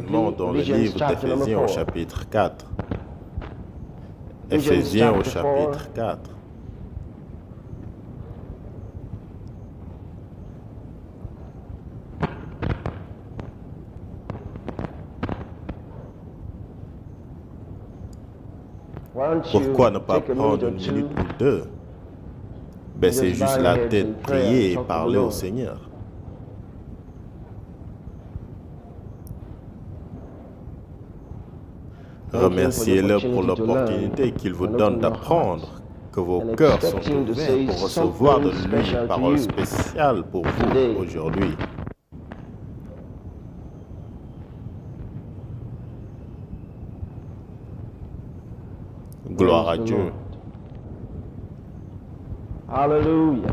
rapidement dans le livre d'Éphésiens au chapitre 4. Éphésiens au chapitre 4. Pourquoi ne pas prendre une minute ou deux? Baisser juste la tête, prier et parler au Seigneur. Remerciez-le pour l'opportunité qu'il vous donne d'apprendre, que vos cœurs sont ouverts pour recevoir de lui une parole spéciale pour vous aujourd'hui. Gloire à Dieu. Alléluia.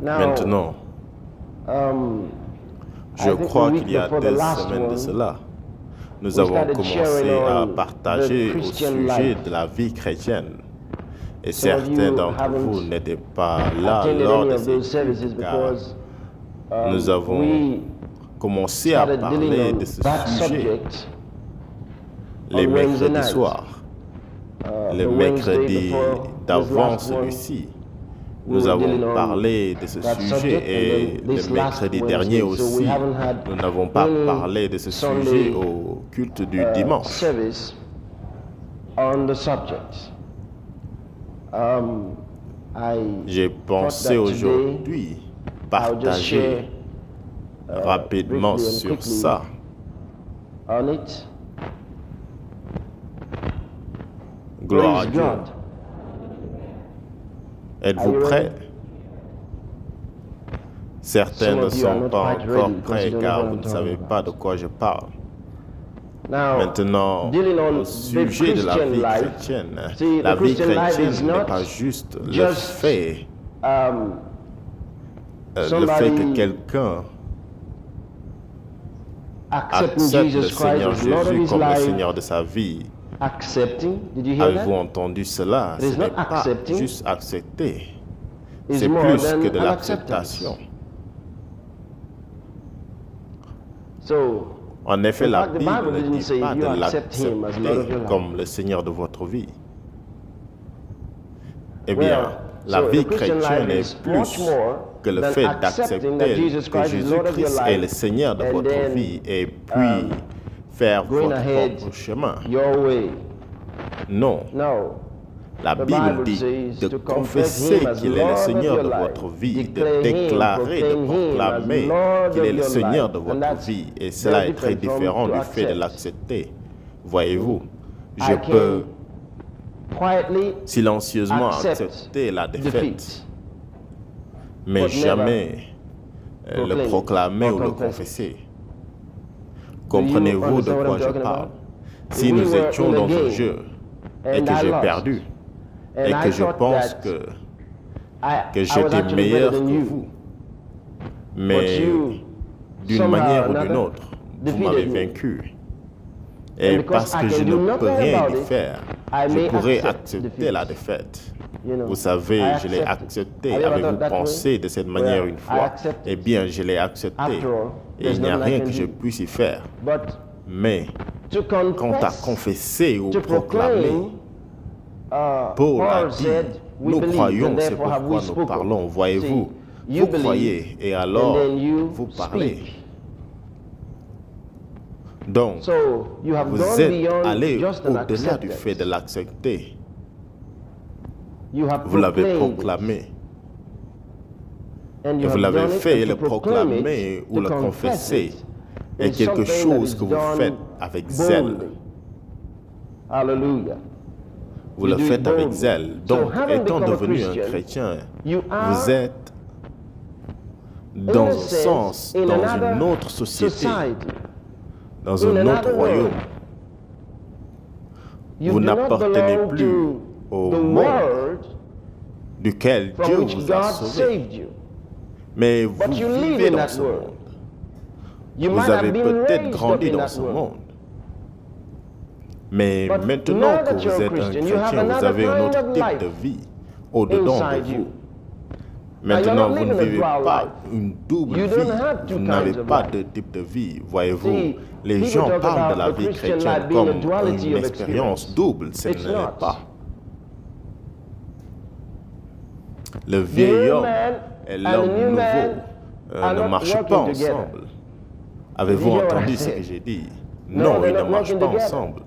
Maintenant, je crois qu'il y a des semaines de cela, nous avons commencé à partager au sujet de la vie chrétienne. Et certains d'entre vous n'étaient pas là lors de ces études, car nous avons commencé à parler de ce sujet les mercredis soirs. Le mercredi d'avant celui-ci, nous avons parlé de ce sujet et le mercredi dernier aussi, nous n'avons pas parlé de ce sujet au culte du dimanche. J'ai pensé aujourd'hui partager rapidement sur ça. Gloire à Dieu. Êtes-vous prêts? Certains ne sont pas encore prêts car vous ne savez pas de quoi je parle. Maintenant, au sujet de la vie chrétienne, la vie chrétienne n'est pas juste le fait que quelqu'un accepte le Seigneur Jésus comme le Seigneur de sa vie. Avez-vous entendu cela? Ce n'est pas juste accepter, c'est plus que de l'acceptation. En effet, la Bible ne dit pas de l'accepter comme le Seigneur de votre vie. Eh bien, la vie chrétienne est plus que le fait d'accepter que Jésus-Christ est le Seigneur de votre vie et puis faire votre propre chemin. Non. La Bible dit de confesser qu'il est le Seigneur de votre vie, de déclarer, de proclamer qu'il est le Seigneur de votre vie. Et cela est très différent du fait de l'accepter. Voyez-vous, je peux silencieusement accepter la défaite, mais jamais le proclamer ou le confesser. Comprenez-vous de quoi je parle? Si nous étions dans un jeu et que j'ai perdu, et que je pense que j'étais meilleur que vous, mais d'une manière ou d'une autre, vous m'avez vaincu. Et parce que je ne peux rien y faire, je pourrais accepter la défaite. Vous savez, je l'ai accepté. Avez-vous pensé de cette manière une fois? Eh bien, je l'ai accepté. Et il n'y a rien que je puisse y faire. Mais, quant à confesser ou proclamer, Paul a dit, nous croyons, c'est pourquoi nous parlons. Voyez-vous, vous croyez et alors vous parlez. Donc, vous êtes allé au-delà du fait de l'accepter. Vous l'avez proclamé. Et vous l'avez fait et le proclamer ou le confesser est quelque chose que vous faites avec zèle. Alléluia. Vous le faites avec zèle. Donc, étant devenu un chrétien, vous êtes, dans un sens, dans une autre société, dans un autre royaume. Vous n'appartenez plus au monde duquel Dieu vous a sauvé. Mais vous vivez dans ce monde. Vous avez peut-être grandi dans ce monde. Mais maintenant que vous êtes un chrétien, vous avez un autre type de vie au-dedans de vous. Maintenant, vous ne vivez pas une double vie. Vous n'avez pas de type de vie. Voyez-vous, les gens parlent de la vie chrétienne comme une expérience double. Ce ne l'est pas. Le vieil homme et l'homme nouveau ne marchent pas ensemble. Avez-vous entendu ce que j'ai dit? Non, ils ne marchent pas ensemble.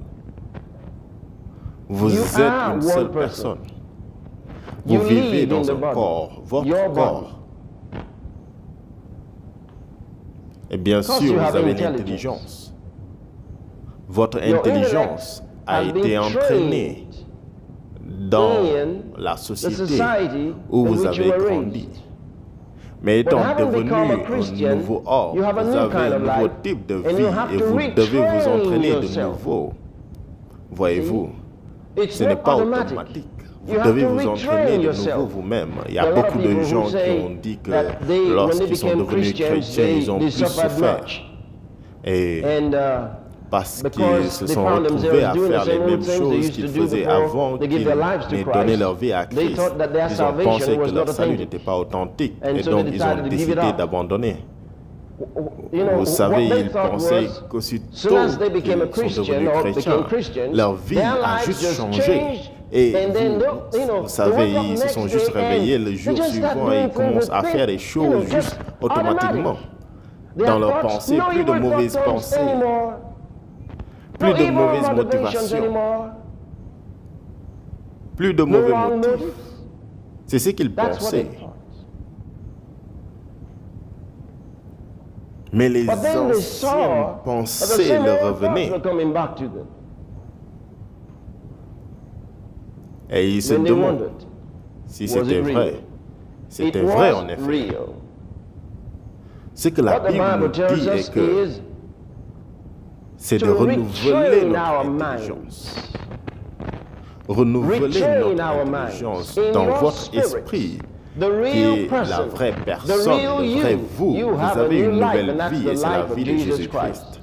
Vous êtes une seule personne. Vous vivez dans un corps, votre corps. Et bien sûr, vous avez l'intelligence. Votre intelligence a été entraînée dans la société où vous avez grandi. Mais étant devenu un nouveau homme, vous avez un nouveau type de vie et vous devez vous entraîner de nouveau. Voyez-vous, ce n'est pas automatique. Vous devez vous entraîner de nouveau vous-même. Il y a beaucoup de gens qui ont dit que lorsqu'ils sont devenus chrétiens, ils ont pu se faire. Et parce qu'ils se sont retrouvés à faire les mêmes choses qu'ils faisaient avant qu'ils n'aient donné leur vie à Christ. Ils ont pensé que leur salut n'était pas authentique et donc ils ont décidé d'abandonner. Vous savez, ils pensaient qu'aussitôt qu'ils sont devenus chrétiens, leur vie a juste changé. Et vous savez, ils se sont juste réveillés le jour suivant et ils commencent à faire des choses juste automatiquement. Dans leurs pensées, plus de mauvaises pensées, plus de mauvaises motivations, plus de mauvais motifs. C'est ce qu'ils pensaient. Mais les anciennes pensées leur revenaient. Et ils se demandent si c'était vrai. C'était vrai en effet. Ce que la Bible nous dit est que c'est de renouveler notre intelligence. Renouveler notre intelligence dans votre esprit, qui est la vraie personne, le vrai vous. Vous avez une nouvelle vie et c'est la vie de Jésus-Christ.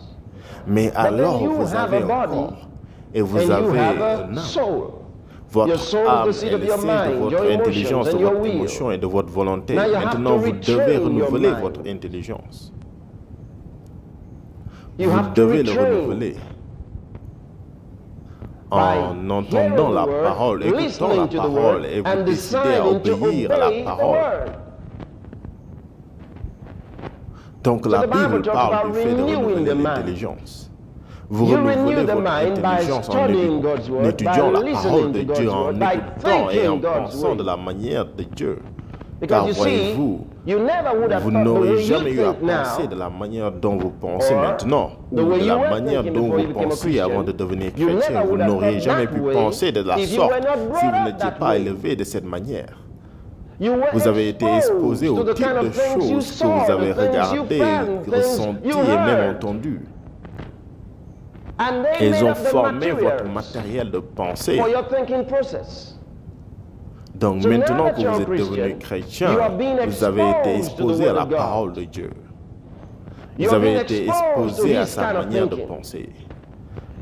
Mais alors vous avez un corps et vous avez un âme. Votre âme est le siège de votre intelligence, de votre émotion et de votre volonté. Maintenant, vous devez renouveler votre intelligence. Vous devez le renouveler en entendant la parole, écoutant la parole et vous décidez à obéir à la parole. Donc la Bible parle du fait de renouveler l'intelligence. Vous renouvelez votre intelligence en étudiant la parole de Dieu, en écoutant et en pensant de la manière de Dieu. Car voyez-vous, vous n'aurez jamais eu à penser de la manière dont vous pensez maintenant, ou de la manière dont vous pensiez avant de devenir chrétien. Vous n'auriez jamais pu penser de la sorte si vous n'étiez pas élevé de cette manière. Vous avez été exposé au type de choses que vous avez regardées, ressenties et même entendues. Ils ont formé votre matériel de pensée. Donc maintenant que vous êtes devenu chrétien, vous avez été exposé à la parole de Dieu. Vous avez été exposé à sa manière de penser.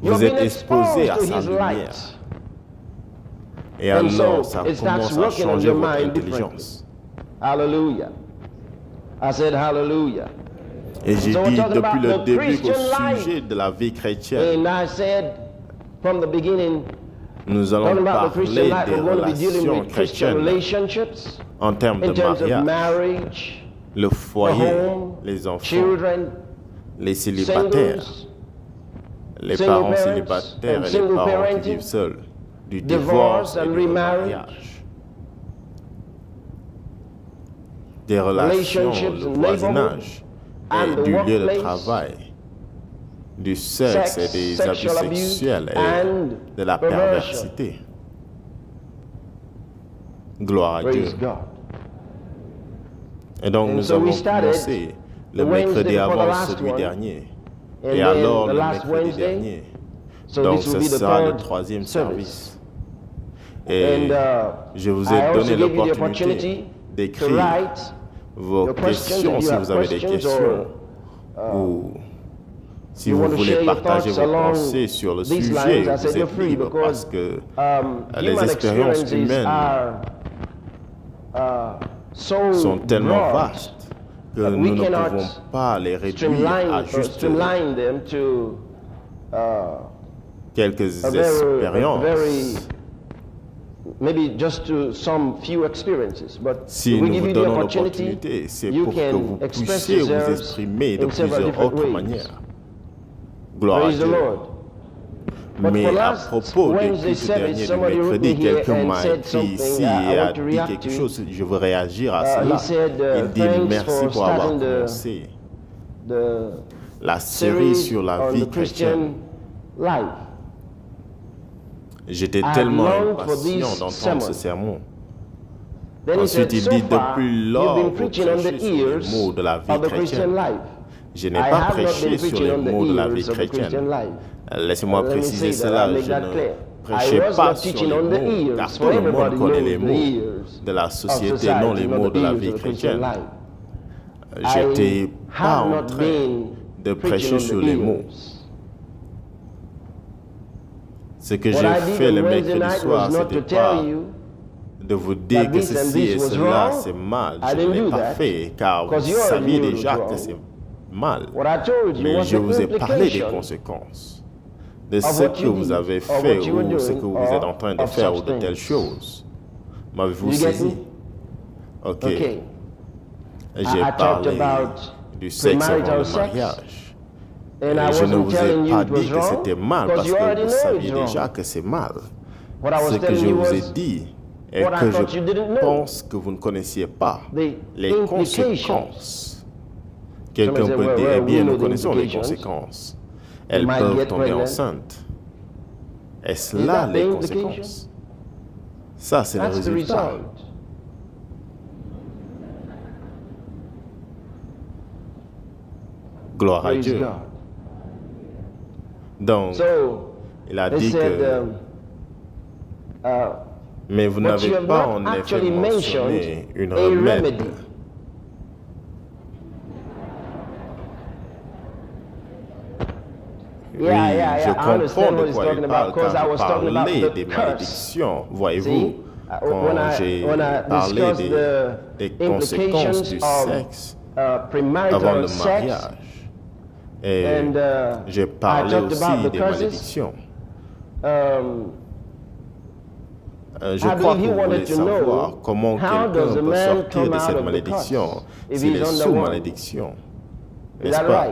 Vous êtes exposé à sa lumière. Et alors, ça commence à changer votre intelligence. Hallelujah. I said hallelujah. Et j'ai dit depuis le début qu'au sujet de la vie chrétienne, nous allons parler des relations chrétiennes en termes de mariage, le foyer, les enfants, les célibataires, les parents célibataires et les parents qui vivent seuls, du divorce et du mariage, des relations, le voisinage, et du lieu de travail, du sexe et des abus sexuels et de la perversité. Gloire à Dieu. Et donc nous avons commencé le mercredi avant celui dernier. Et alors le mercredi dernier. Donc ce sera le troisième service. Et je vous ai donné l'opportunité d'écrire vos questions si vous avez des questions ou si vous voulez partager vos pensées sur le sujet, vous êtes libre parce que les expériences humaines sont tellement vastes que nous ne pouvons pas les réduire à juste quelques expériences. Si nous vous donnons l'opportunité, c'est pour que vous puissiez vous exprimer de plusieurs autres manières. Gloire à Dieu. Mais à propos du culte dernier du mercredi, quelqu'un m'a écrit ici et a dit quelque chose, je veux réagir à cela. Il dit merci pour avoir commencé la série sur la vie chrétienne. J'étais tellement impatient d'entendre ce sermon. Ensuite, il dit, depuis lors, vous prêchez sur les mots de la vie chrétienne. Je n'ai pas prêché sur les mots de la vie chrétienne. Laissez-moi préciser cela, je ne prêchais pas sur les mots, car tout le monde connaît les mots de la société, non les mots de la vie chrétienne. Je n'étais pas en train de prêcher sur les mots. Ce que j'ai fait le mercredi soir, c'était pas de vous dire que ceci et cela, c'est mal. Je ne l'ai pas fait, car vous saviez déjà que c'est mal. Mais je vous ai parlé des conséquences de ce que vous avez fait ou ce que vous êtes en train de faire ou de telles choses. M'avez-vous saisi? Ok. J'ai parlé du sexe avant le mariage. Et je ne vous ai pas dit que c'était mal parce que vous saviez déjà que c'est mal. Ce que je vous ai dit est que je pense que vous ne connaissiez pas les conséquences. Quelqu'un peut dire, eh bien, nous connaissons les conséquences. Elles peuvent tomber enceintes. Est-ce là les conséquences? Ça, c'est le résultat. Gloire à Dieu. Donc, il a dit que... mais vous n'avez pas en effet mentionné une remède. Oui, je comprends de quoi il parle quand vous parlez des malédictions. Voyez-vous, quand j'ai parlé des conséquences du sexe avant le mariage, et j'ai parlé aussi des malédictions. Je crois que vous voulez savoir comment quelqu'un peut sortir de cette malédiction s'il est sous malédiction. N'est-ce pas?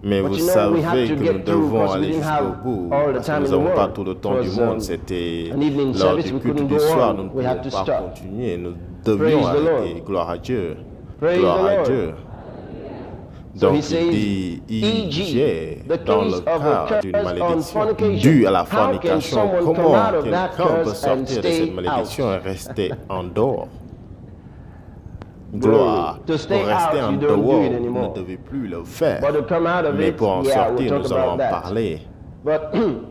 Mais vous savez que nous devons aller jusqu'au bout, parce que nous n'avons pas tout le temps du monde. C'était lors du culte du soir, nous ne pouvions pas continuer. Nous devions arrêter. Gloire à Dieu. Gloire à Dieu. Donc il dit, il dans le cas d'une malédiction due à la fornication, comment quelqu'un peut sortir de cette malédiction et rester en dehors? Gloire. Pour rester en dehors, vous ne devez plus le faire. Mais pour en sortir, nous allons en parler.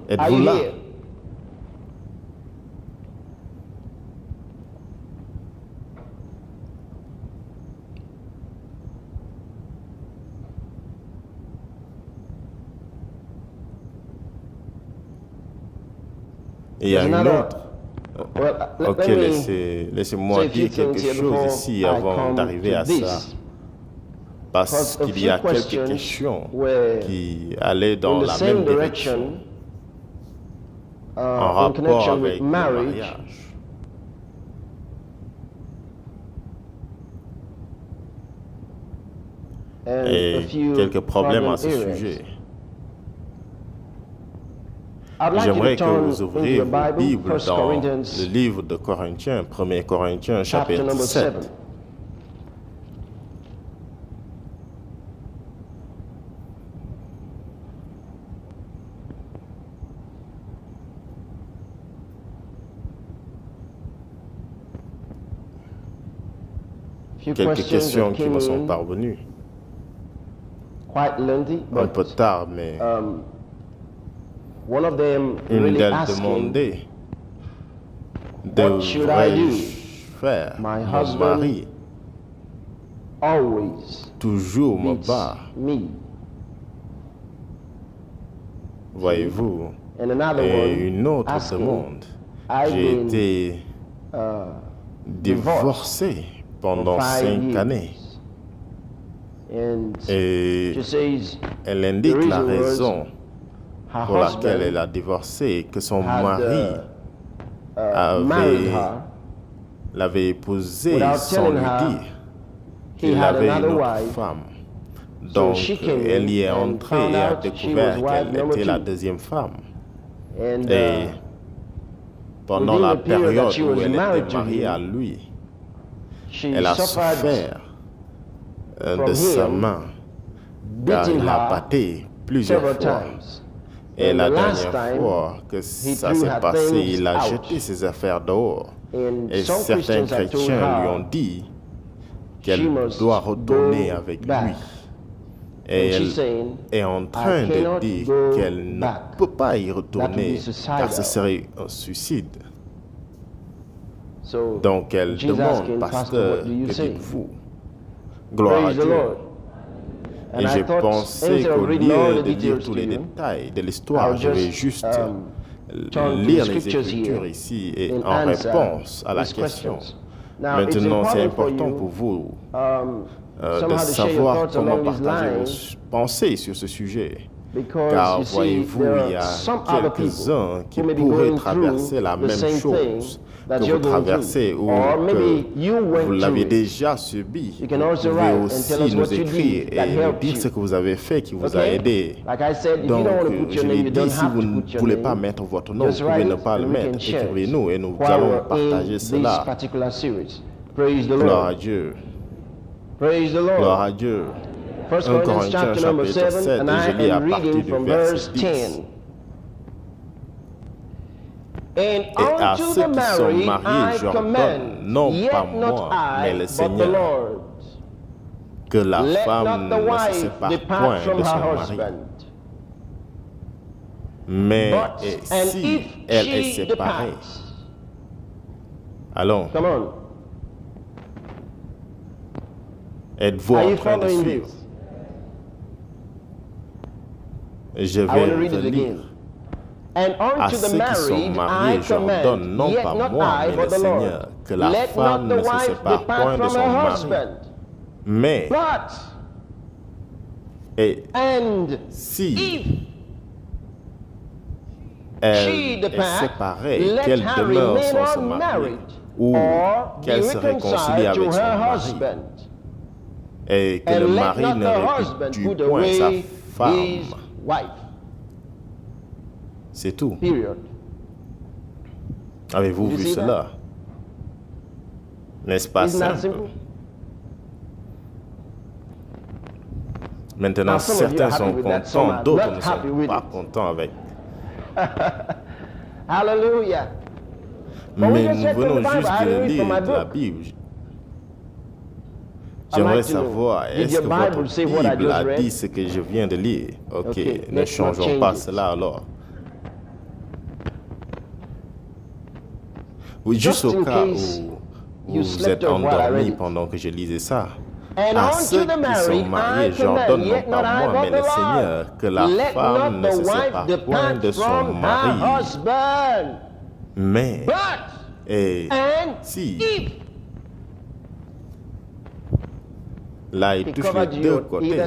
Êtes-vous là? Il y a une autre. Ok, laissez-moi dire quelque chose ici avant d'arriver à ça. Parce qu'il y a quelques questions qui allaient dans la même direction en rapport avec le mariage. Et quelques problèmes à ce sujet. J'aimerais que vous ouvriez vos Bibles dans le livre de Corinthiens, 1 Corinthiens, chapitre 7. Quelques questions qui me sont parvenues. Un peu tard, mais... Une d'elles demandait, devrais-je faire mon mari toujours me bat? Voyez-vous, et une autre demande, j'ai été divorcée pendant 5 années. Et elle indique la raison pour laquelle elle a divorcé, que son mari l'avait épousée sans lui dire qu'il avait une autre femme. Donc, elle y est entrée et a découvert qu'elle était la deuxième femme. Et pendant la période où elle était mariée à lui, elle a souffert de sa main, car il l'a battu plusieurs fois. Et la dernière fois que ça s'est passé, il a jeté ses affaires dehors. Et certains chrétiens lui ont dit qu'elle doit retourner avec lui. Et elle est en train de dire qu'elle ne peut pas y retourner car ce serait un suicide. Donc elle demande, pasteur, que dites-vous? Gloire à Dieu. Et j'ai pensé qu'au lieu de dire tous les détails de l'histoire, je vais juste lire les Écritures ici et en réponse à la question. Maintenant, c'est important pour vous de savoir comment partager vos pensées sur ce sujet. Car voyez-vous, il y a quelques-uns qui pourraient traverser la même chose que vous traversez ou que vous l'avez déjà subi. Vous pouvez aussi nous écrire et nous dire ce que vous avez fait qui vous a aidé. Donc, je l'ai dit, si vous ne voulez pas mettre votre nom, vous pouvez ne pas le mettre. Écrivez-nous et nous allons partager cela. Gloire à Dieu. Gloire à Dieu. 1 Corinthiens chapitre 7, et je lis à partir du verset 10. Et à ceux qui sont mariés, j'ordonne, non pas moi, mais le Seigneur, que la femme ne se sépare point de son mari. Mais si elle est séparée, allons, êtes-vous en train de suivre? Je vais le lire. À ceux qui sont mariés, j'ordonne, non pas moi, mais le Seigneur, que la femme ne se sépare point de son mari. Mais, et si elle est séparée, qu'elle demeure sans son mari, ou qu'elle se réconcilie avec son mari, et que le mari ne répudie point sa femme. C'est tout. Avez-vous vu cela? N'est-ce pas simple? Maintenant, certains sont contents, d'autres ne sont pas contents avec. Hallelujah. Mais nous venons juste de lire de la Bible. J'aimerais savoir, est-ce que votre Bible a dit ce que je viens de lire? Ok, ne changeons pas cela alors. Oui, juste au cas où vous êtes endormi pendant que je lisais ça. À ceux qui sont mariés, j'ordonne non pas moi, mais le Seigneur, que la femme ne se sépare point de son mari. Mais, et si, là, il touche les deux côtés.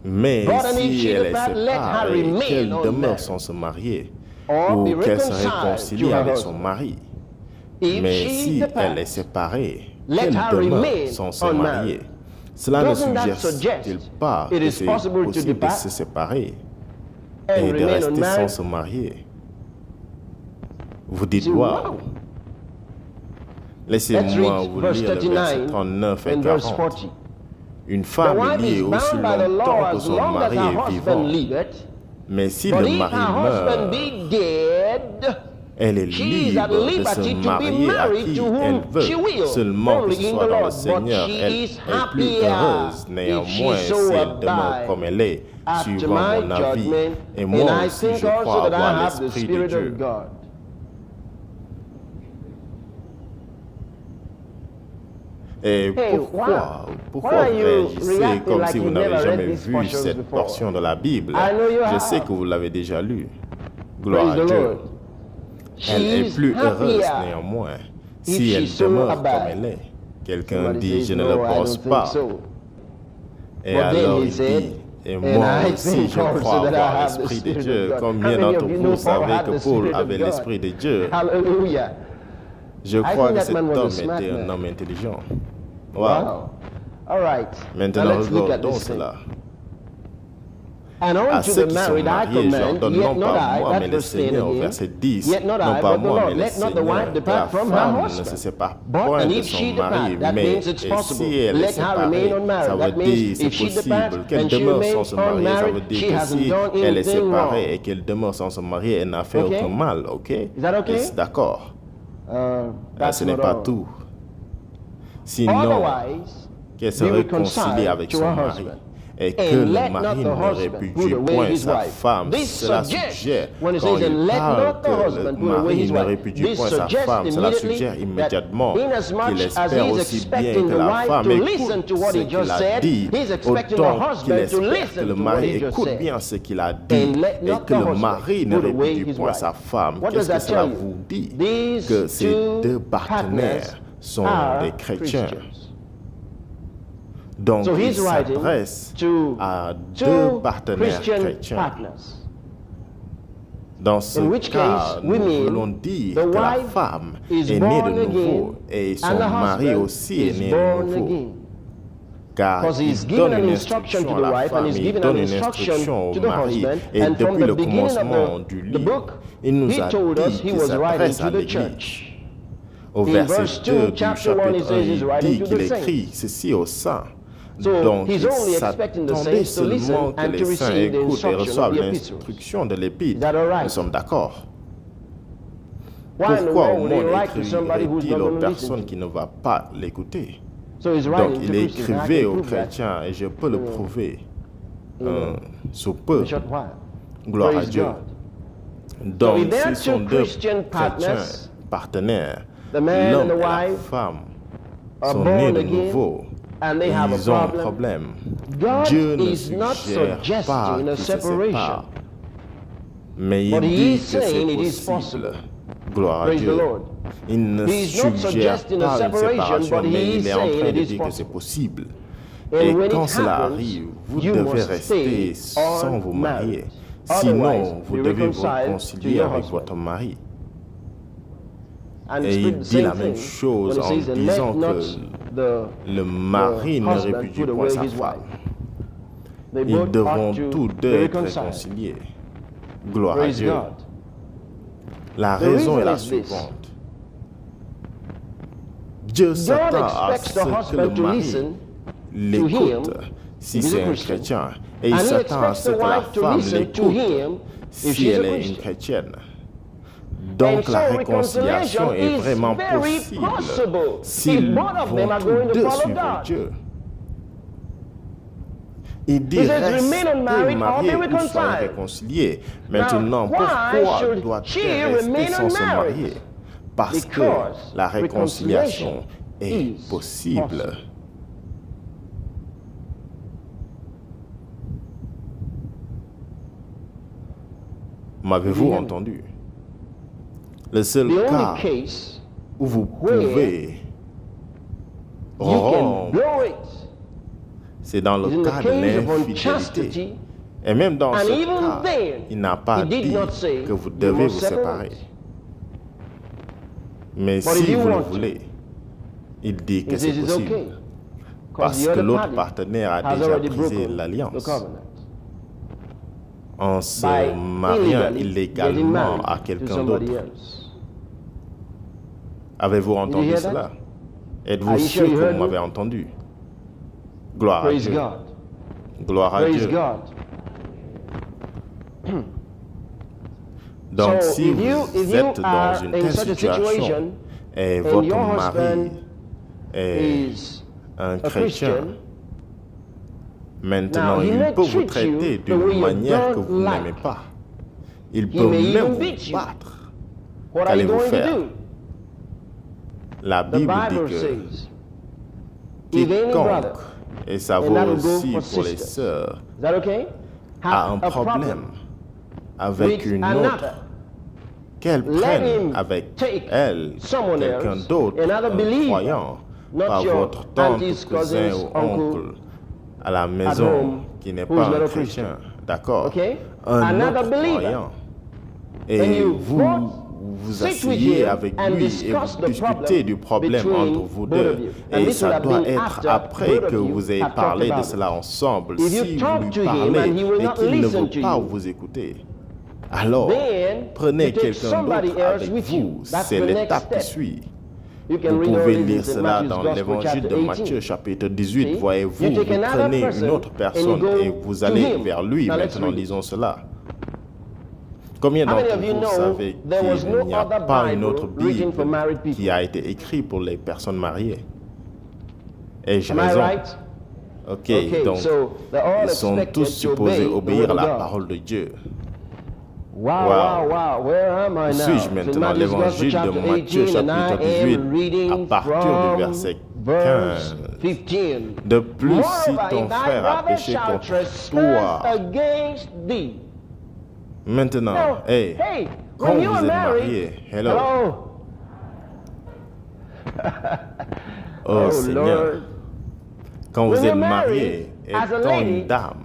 Mais si elle est séparée, qu'elle demeure sans se marier, ou qu'elle se réconcilie avec son mari. Mais si elle est séparée, qu'elle demeure sans se marier. Cela ne suggère-t-il pas que c'est possible de se séparer et de rester sans se marier? Vous dites, waouh! Laissez-moi vous lire le verset 39 et 40. Une femme est liée aussi longtemps que son mari est vivant. Mais si le mari meurt, elle est libre de se marier à qui elle veut, seulement que ce soit dans le Seigneur. Elle est plus heureuse, néanmoins, si elle demeure comme elle est, suivant mon avis. Et moi aussi, je crois avoir l'Esprit de Dieu. Et pourquoi vous réagissez comme si vous n'avez jamais vu cette portion de la Bible? Je sais que vous l'avez déjà lu. Gloire à Dieu. Elle est plus heureuse néanmoins. si elle demeure comme elle est. Quelqu'un dit, je ne le pense pas. Et alors il dit, et moi aussi je crois avoir l'Esprit de Dieu. Combien d'entre vous savez que Paul avait l'Esprit de Dieu? Je crois que cet homme était un homme intelligent. Wow. Maintenant regardons cela. À ceux qui sont mariés, j'ordonne non pas moi, mais le Seigneur, au verset 10, non pas moi, mais le Seigneur, que la femme ne se sépare point de son mari, mais si elle est séparée, ça veut dire c'est possible qu'elle demeure sans se marier, ça veut dire que si elle est séparée et qu'elle demeure sans se marier, elle n'a fait aucun mal, ok? Est-ce d'accord? Ce n'est pas tout. Sinon, qu'elle se réconcilie avec son mari. Et que le mari ne répudie point sa femme, cela suggère, quand il parle que le mari ne répudie point sa femme, cela suggère immédiatement qu'il espère aussi bien que la femme écoute ce qu'il a dit, autant qu'il espère que le mari écoute bien ce qu'il a dit, et que le mari ne répudie point sa femme. Qu'est-ce que cela vous dit? Que ces deux partenaires sont des chrétiens. Donc, il s'adresse à deux partenaires chrétiens. Dans ce cas, nous voulons dire que la femme est née de nouveau et son mari aussi est né de nouveau. Car il donne une instruction à la femme, il donne une instruction au mari. Et depuis le commencement du livre, il nous a dit qu'il s'adresse à l'Église. Au verset 2 du chapitre 1, il dit qu'il écrit ceci aux saints. Donc, il s'attendait seulement que les saints écoutent et reçoivent l'instruction de l'Épître. Nous sommes d'accord. Pourquoi au monde écrirait-il aux personnes qui ne vont pas l'écouter? Donc, il écrivait aux chrétiens, et je peux le prouver sous peu. Gloire à Dieu. Donc, s'ils sont deux chrétiens partenaires, l'homme et la femme sont nés de nouveau. Ils ont un problème. Dieu ne suggère pas qu'ils se séparent, mais il dit que c'est possible. Gloire à Dieu. Il ne suggère pas une séparation, mais il est en train de dire que c'est possible. Et quand cela arrive, vous devez rester sans vous marier. Sinon, vous devez vous réconcilier avec votre mari. Et il dit la même chose en disant que le mari ne répudie point sa femme. Ils devront tous deux être réconciliés. Gloire à Dieu. La raison est la suivante. Dieu s'attend à ce que le mari l'écoute si c'est un chrétien. Et il s'attend à ce que la femme l'écoute si elle est une chrétienne. Donc la réconciliation est vraiment possible s'ils vont tous deux suivre Dieu. Il dit restez mariés ou soyez réconciliés. Maintenant, pourquoi doit-elle rester sans se marier? Parce que la réconciliation est possible. M'avez-vous entendu? Le seul cas où vous pouvez rompre, c'est dans le cas de l'infidélité. Et même dans ce cas, il n'a pas dit que vous devez vous séparer. Mais si vous le voulez, il dit que c'est possible. Parce que l'autre partenaire a déjà brisé l'alliance en se mariant illégalement à quelqu'un d'autre. Avez-vous entendu cela? Êtes-vous sûr que vous m'avez entendu? Gloire à Dieu. Gloire à Dieu. Donc, si vous êtes dans une telle situation et votre mari est un chrétien, maintenant il peut vous traiter d'une manière que vous n'aimez pas. Il peut même vous battre. Qu'allez-vous faire? La Bible dit que quiconque, et ça vaut aussi pour les sœurs, a un problème avec une autre qu'elle prenne avec elle quelqu'un d'autre, un croyant, pas votre tante, cousin ou oncle à la maison qui n'est pas un chrétien, d'accord, un autre croyant. Et vous asseyez avec lui et vous discutez du problème entre vous deux. Et ça doit être après que vous ayez parlé de cela ensemble. Si vous lui parlez et qu'il ne veut pas vous écouter, alors prenez quelqu'un d'autre avec vous. C'est l'étape qui suit. Vous pouvez lire cela dans l'évangile de Matthieu chapitre 18. Voyez-vous, vous prenez une autre personne et vous allez vers lui. Maintenant, lisons cela. Combien d'entre vous savez qu'il n'y a pas une autre Bible qui a été écrite pour les personnes mariées? Ai-je raison? Ok, donc ils sont tous supposés obéir à la parole de Dieu. Wow. Où suis-je maintenant? L'évangile de Matthieu chapitre 18 à partir du verset 15. De plus, si ton frère a péché contre toi, maintenant, quand vous êtes marié, hello. Oh Seigneur, quand vous êtes marié, étant une dame,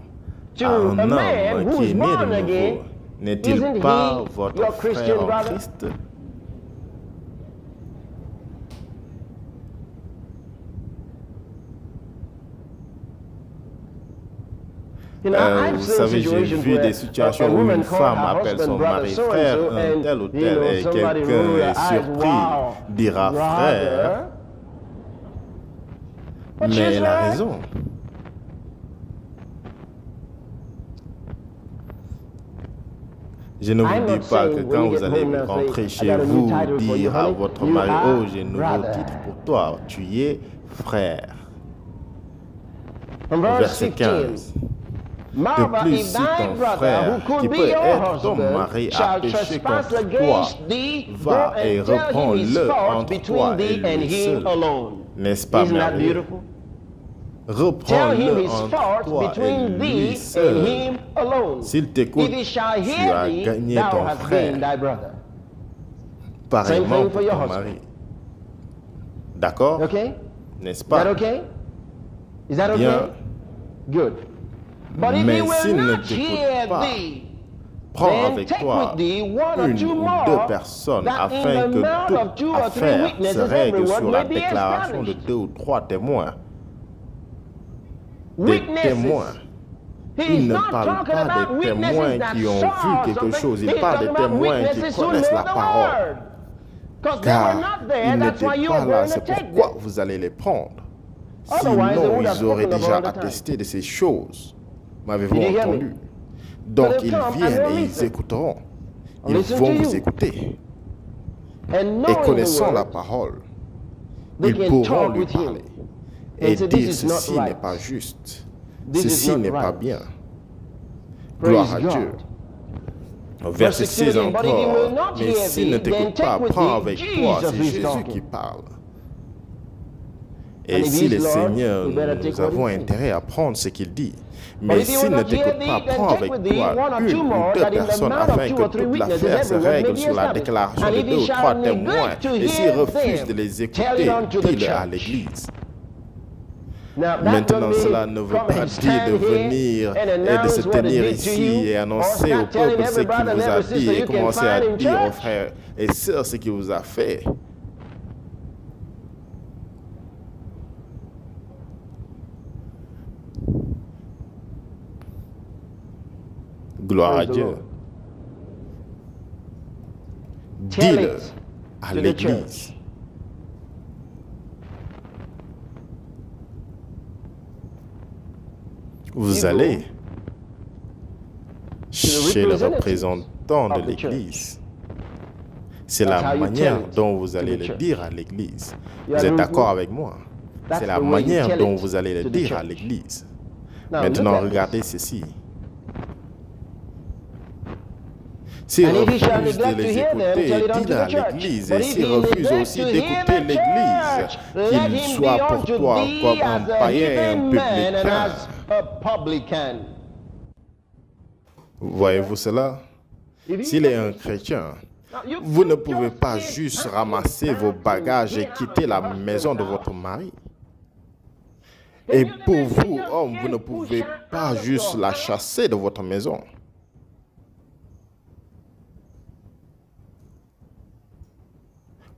à un homme qui est né de nouveau, n'est-il pas votre frère en Christ? Vous savez, j'ai vu des situations où une femme appelle son mari frère, un tel ou tel, et quelqu'un est surpris, dira frère, mais elle a raison. Je ne vous dis pas que quand vous allez rentrer chez vous, dire à votre mari, oh, j'ai un nouveau titre pour toi, tu es frère. Verset 15. De plus, si ton frère, qui peut être ton mari, a péché contre toi, va et reprends-le entre toi et lui seul. N'est-ce pas merveilleux? Reprends-le entre toi et lui seul. S'il t'écoute, tu as gagné ton frère. Pareillement pour ton mari. D'accord? N'est-ce pas? Bien. Mais s'il ne t'écoute pas, prends avec toi une ou deux personnes afin que toute affaire se règle sur la déclaration de 2 ou 3 témoins. Des témoins. Il ne parle pas des témoins qui ont vu quelque chose, il parle des témoins qui connaissent la parole. Car ils n'étaient pas là, c'est pourquoi vous allez les prendre. Sinon, ils auraient déjà attesté de ces choses. M'avez-vous entendu? Donc, ils viennent et ils écouteront. Ils vont vous écouter. Et connaissant la parole, ils pourront lui parler et dire ceci n'est pas juste, ceci n'est pas bien. Gloire à Dieu. Verset 6 encore. Mais s'il ne t'écoute pas, prends avec toi, c'est Jésus qui parle. Et si le Seigneur, nous avons intérêt à prendre ce qu'il dit. Mais s'il ne t'écoute pas, prends avec toi une ou deux personnes afin que toute l'affaire se règle sur la déclaration de 2 ou 3 témoins. Et s'il refuse de les écouter, dis-le à l'Église. Maintenant, cela ne veut pas dire de venir et de se tenir ici et annoncer au peuple ce qu'il vous a dit et commencer à dire aux frères et sœurs ce qu'il vous a fait. Gloire à Dieu. Dis-le à l'Église. Vous allez chez le représentant de l'Église. C'est la manière dont vous allez le dire à l'Église. Vous êtes d'accord avec moi? C'est la manière dont vous allez le dire à l'Église. Maintenant, regardez ceci. S'il refuse de les écouter, dis-le à l'Église. Et s'il refuse aussi d'écouter l'Église, qu'il soit pour toi comme un païen et un publicain. Voyez-vous cela? S'il est un chrétien Vous ne pouvez pas juste ramasser vos bagages et quitter la maison de votre mari. Et pour vous, hommes, vous ne pouvez pas juste la chasser de votre maison.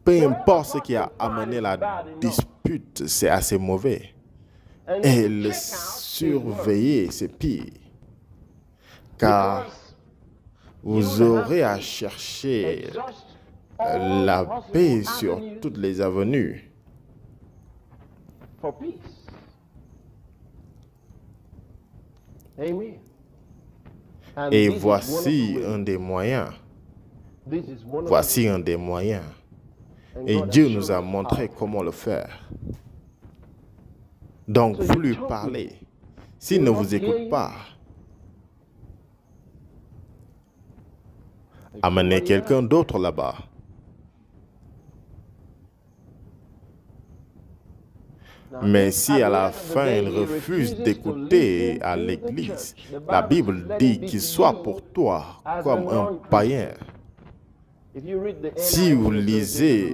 Peu importe ce qui a amené la dispute, c'est assez mauvais. Et le surveiller, c'est pire. Car vous aurez à chercher la paix sur toutes les avenues. Et voici un des moyens. Voici un des moyens. Et Dieu nous a montré comment le faire. Donc, vous lui parlez. S'il ne vous écoute pas, amenez quelqu'un d'autre là-bas. Mais si à la fin il refuse d'écouter à l'église, la Bible dit qu'il soit pour toi comme un païen. Si vous lisez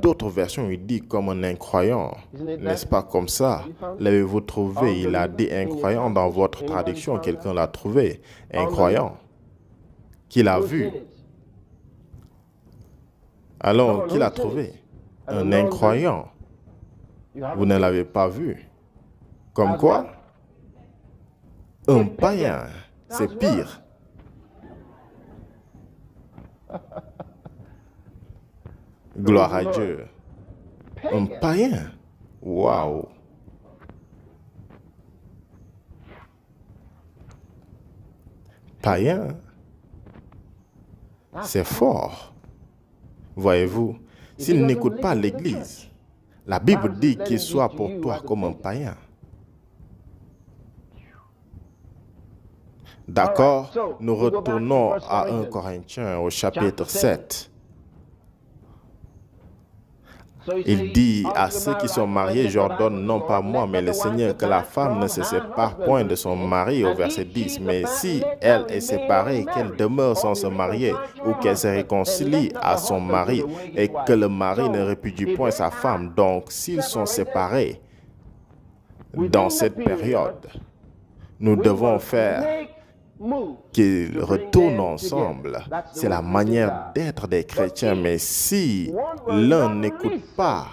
d'autres versions, il dit comme un incroyant. N'est-ce pas comme ça? L'avez-vous trouvé? Il a dit incroyant dans votre traduction. Quelqu'un l'a trouvé. Incroyant. Qui l'a vu? Alors, qui l'a trouvé? Un incroyant. Vous ne l'avez pas vu. Comme quoi? Un païen. C'est pire. Gloire à Dieu. Un païen. Waouh. Païen. C'est fort. Voyez-vous, s'il n'écoute pas l'Église, la Bible dit qu'il soit pour toi comme un païen. D'accord? Nous retournons à 1 Corinthiens au chapitre 7. Il dit à ceux qui sont mariés, j'ordonne non pas moi, mais le Seigneur, que la femme ne se sépare point de son mari, au verset 10. Mais si elle est séparée, qu'elle demeure sans se marier, ou qu'elle se réconcilie à son mari, et que le mari ne répudie point sa femme. Donc, s'ils sont séparés dans cette période, nous devons faire qu'ils retournent ensemble. C'est la manière d'être des chrétiens. Mais si l'un n'écoute pas,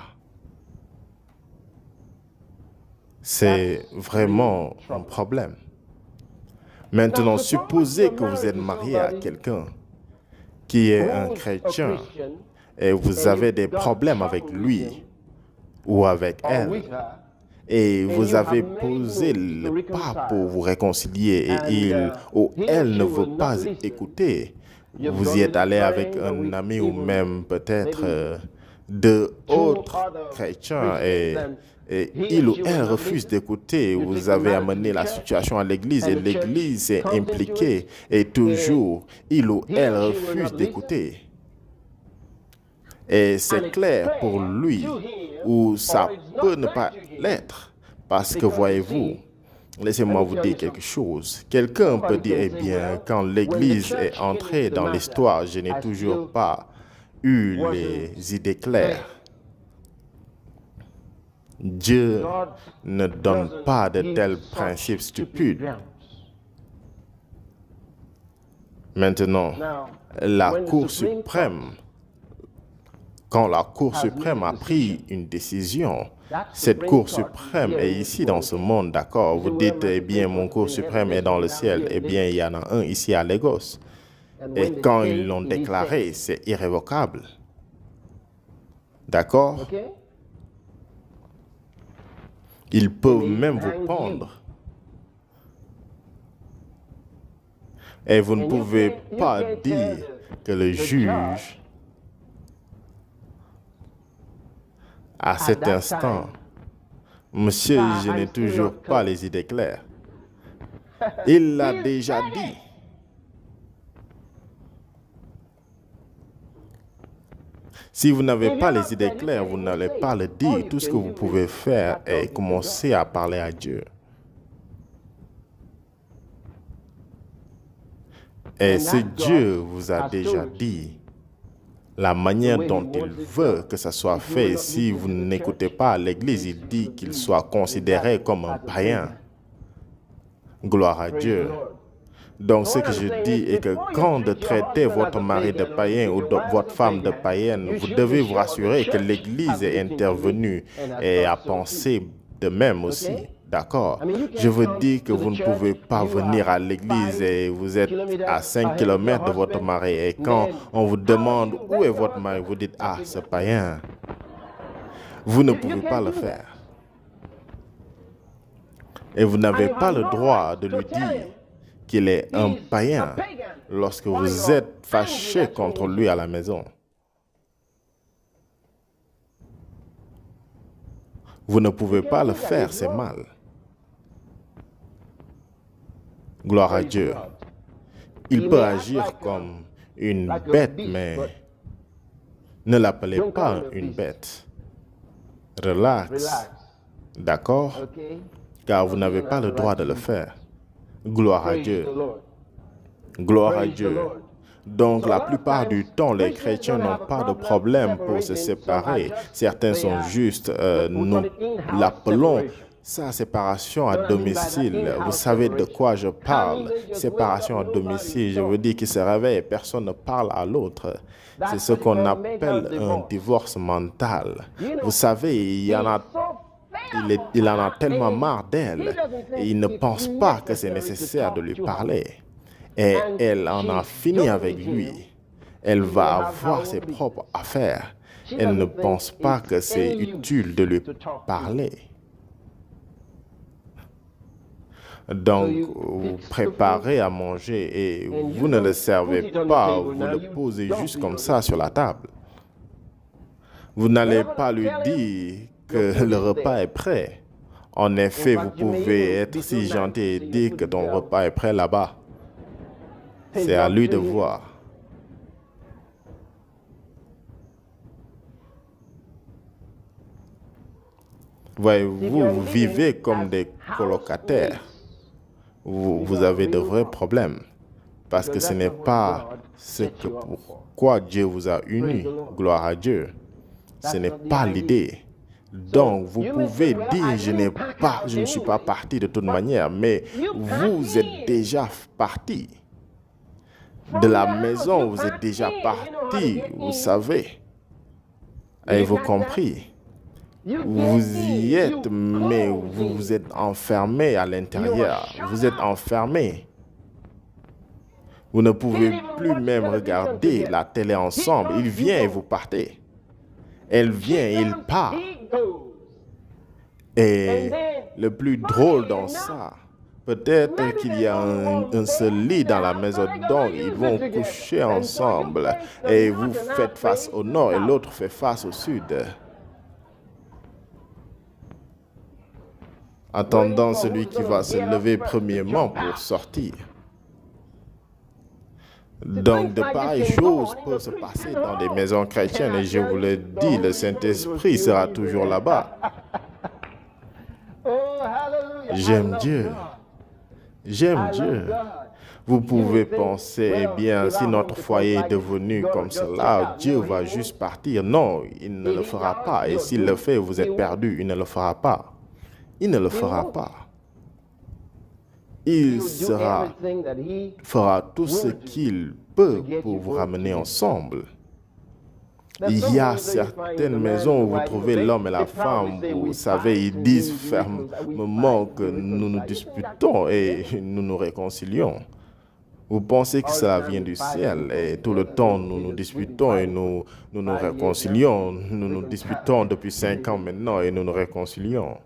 c'est vraiment un problème. Maintenant, supposez que vous êtes marié à quelqu'un qui est un chrétien et vous avez des problèmes avec lui ou avec elle. Et vous avez posé le pas pour vous réconcilier et il ou elle ne veut pas écouter. Vous y êtes allé avec un ami ou même peut-être deux autres chrétiens et il ou elle refuse d'écouter. Vous avez amené la situation à l'église et l'église est impliquée et toujours il ou elle refuse d'écouter. Et c'est clair pour lui ou ça peut ne pas l'être. Parce que voyez-vous, laissez-moi vous dire quelque chose. Quelqu'un peut dire, eh bien, quand l'Église est entrée dans l'histoire, je n'ai toujours pas eu les idées claires. Dieu ne donne pas de tels principes stupides. Maintenant, la Cour suprême, quand la Cour suprême a pris une décision, cette Cour suprême est ici dans ce monde, d'accord? Vous dites, eh bien, mon Cour suprême est dans le ciel. Eh bien, il y en a un ici à Lagos. Et quand ils l'ont déclaré, c'est irrévocable. D'accord? Ils peuvent même vous pendre. Et vous ne pouvez pas dire que le juge, à cet instant, monsieur, je n'ai toujours pas les idées claires. Il l'a déjà dit. Si vous n'avez pas les idées claires, vous n'allez pas le dire. Tout ce que vous pouvez faire est commencer à parler à Dieu. Et si Dieu vous a déjà dit la manière dont il veut que ça soit fait. Si vous n'écoutez pas l'Église, il dit qu'il soit considéré comme un païen. Gloire à Dieu. Donc, ce que je dis est que quand de traiter votre mari de païen ou votre femme de païenne, vous devez vous rassurer que l'Église est intervenue et a pensé de même aussi. D'accord? Je veux dire que vous ne pouvez pas venir à l'église et vous êtes à 5 kilomètres de votre mari. Et quand on vous demande où est votre mari, vous dites, ah, c'est païen. Vous ne pouvez pas le faire. Et vous n'avez pas le droit de lui dire qu'il est un païen lorsque vous êtes fâché contre lui à la maison. Vous ne pouvez pas le faire, c'est mal. Gloire à Dieu. Il peut agir comme une bête, mais ne l'appelez pas une bête. Relax. D'accord? Car vous n'avez pas le droit de le faire. Gloire à Dieu. Gloire à Dieu. Donc, la plupart du temps, les chrétiens n'ont pas de problème pour se séparer. Certains sont juste, nous l'appelons ça, séparation à domicile. Vous savez de quoi je parle? Séparation à domicile, je veux dire qu'ils se réveillent et personne ne parle à l'autre. C'est ce qu'on appelle un divorce mental. Vous savez, il en a tellement marre d'elle et il ne pense pas que c'est nécessaire de lui parler. Et elle en a fini avec lui. Elle va avoir ses propres affaires. Elle ne pense pas que c'est utile de lui parler. Donc, vous préparez à manger et vous ne le servez pas, vous le posez juste comme ça sur la table. Vous n'allez pas lui dire que le repas est prêt. En effet, vous pouvez être si gentil et dire que ton repas est prêt là-bas. C'est à lui de voir. Voyez-vous, vous vivez comme des colocataires. Vous avez de vrais problèmes. Parce que ce n'est pas ce que pourquoi Dieu vous a unis. Gloire à Dieu. Ce n'est pas l'idée. Donc, vous pouvez dire, je ne suis pas parti de toute manière, mais vous êtes déjà parti. De la maison, vous êtes déjà parti, vous savez. Avez-vous compris? Vous y êtes, mais vous vous êtes enfermé à l'intérieur. Vous êtes enfermé. Vous ne pouvez plus même regarder la télé ensemble. Il vient et vous partez. Elle vient et il part. Et le plus drôle dans ça, peut-être qu'il y a un seul lit dans la maison, donc ils vont coucher ensemble. Et vous faites face au nord et l'autre fait face au sud. Attendant celui qui va se lever premièrement pour sortir. Donc, de pareilles choses peuvent se passer dans des maisons chrétiennes et je vous le dis, le Saint-Esprit sera toujours là-bas. J'aime Dieu. J'aime Dieu. Vous pouvez penser, eh bien, si notre foyer est devenu comme cela, Dieu va juste partir. Non, il ne le fera pas. Et s'il le fait, vous êtes perdus. Il ne le fera pas. Il ne le fera pas. Il fera tout ce qu'il peut pour vous ramener ensemble. Il y a certaines maisons où vous trouvez l'homme et la femme, vous savez, ils disent fermement que nous nous disputons et nous nous réconcilions. Vous pensez que cela vient du ciel et tout le temps nous nous disputons et nous nous réconcilions. Nous nous disputons depuis 5 ans maintenant et nous nous réconcilions.